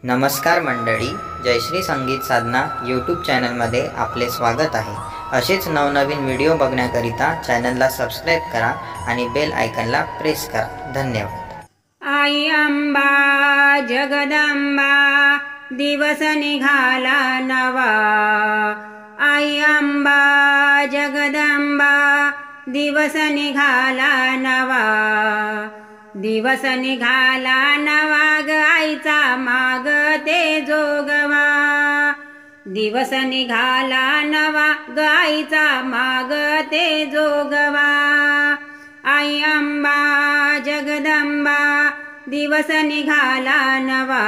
नमस्कार मंडळी, जयश्री संगीत साधना यूट्यूब चॅनलमध्ये आपले स्वागत आहे। असेच नवनवीन व्हिडिओ बघण्याकरिता चॅनलला सबस्क्राइब करा आणि बेल आयकॉनला प्रेस करा। धन्यवाद। आई अंबा जगदंबा दिवस निघाला नवा। आई अंबा जगदंबा दिवस निघाला नवा। दिवस निघाला नवा ग आईचा मागते जोगवा। दिवस निघाला नवा ग आईचा मागते जोगवा। आई अंबा जगदंबा दिवस निघाला नवा।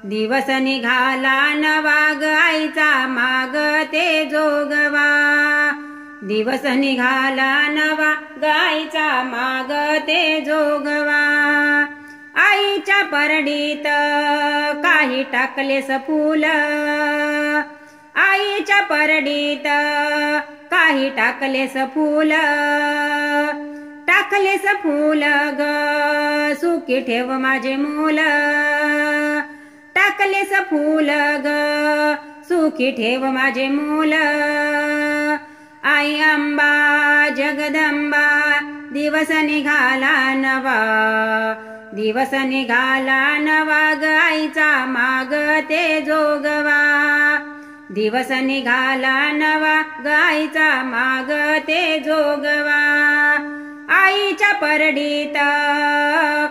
दिवस निघाला नवा ग आईचा मागते जोगवा। दिवस निघाला नवा ग आईचा मागते जोगवा। आईच्या परडीत काही टाकलेस फूल। आईच्या परडीत काही टाकलेस फूल। टाकलेस फूल ग सुखी ठेव माझे मूल। टाकलेस फूल ग सुखी ठेव माझे मूल। आई अंबा जगदंबा दिवस निघाला नवा। दिवस निघाला नवा ग आईचा मागते जोगवा। दिवस निघाला नवा ग आईचा मागते जोगवा। आईच्या परडीत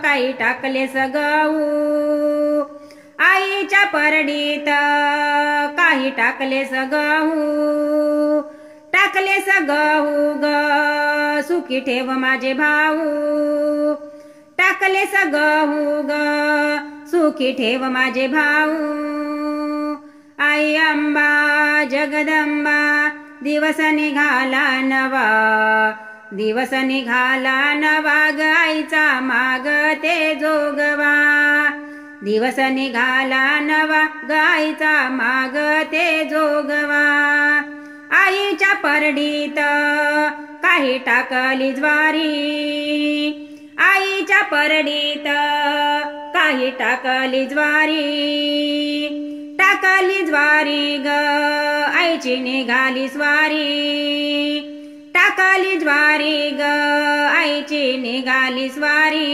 काही टाकलेस गहू। आईच्या परडीत काही टाकलेस गहू। टाकलेस गहू ग सुखी ठेव माझे भाऊ। टाकलेस गहू ग सुखी ठेव माझे भाऊ। आई अंबा जगदंबा दिवस निघाला नवा। दिवस निघाला नवा ग आईचा मागते जोगवा। दिवस निघाला नवा ग आईचा मागते जोगवा। आईच्या परडीत काही टाकली ज्वारी। आईच्या परडीत काही टाकली ज्वारी। टाकली ज्वारी ग आईची निघाली स्वारी। टाकली ज्वारी ग आईची निघाली स्वारी।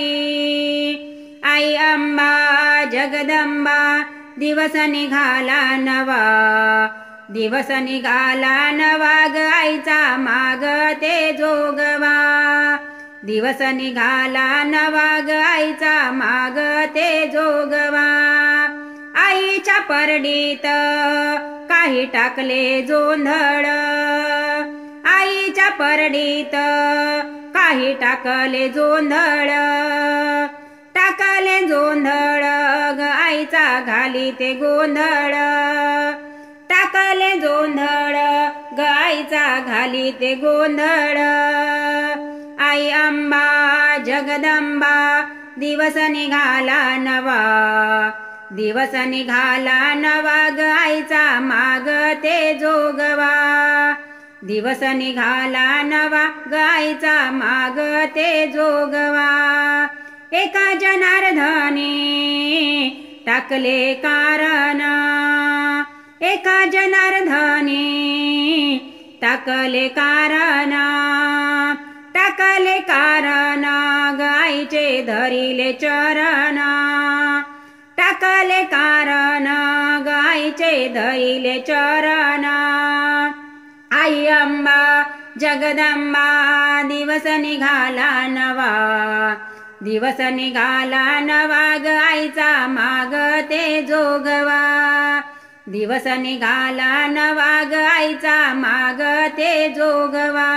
आई अंबा जगदंबा दिवस निघाला नवा। दिवस निघाला नवा ग आईचा मागते जोगवा। दिवस निघाला नवा ग आईचा मागते जोगवा। आईच्या परडीत काही टाकले जोंधळ। आईच्या परडीत काही टाकले जोंधळ। टाकले जोंधळ ग आईचा घाली ते गोंधळ। टाकले जोंधळ ग आईचा घाली ते गोंधळ। आई अंबा जगदंबा दिवस निघाला नवा। दिवस निघाला नवा ग आईचा मागते जोगवा। दिवस निघाला नवा ग आईचा मागते जोगवा। एका जनार्दनी टाकले कारण। एका जनार्दनी टाकले कारण। टाकले कारण ग आईचे धरिले चरण। टाकले कारण ग आईचे धरिले चरण। आई अंबा जगदंबा दिवस निघाला नवा। दिवस निघाला नवा ग आईचा मागते जोगवा। दिवस निघाला नवा ग आईचा मागते जोगवा।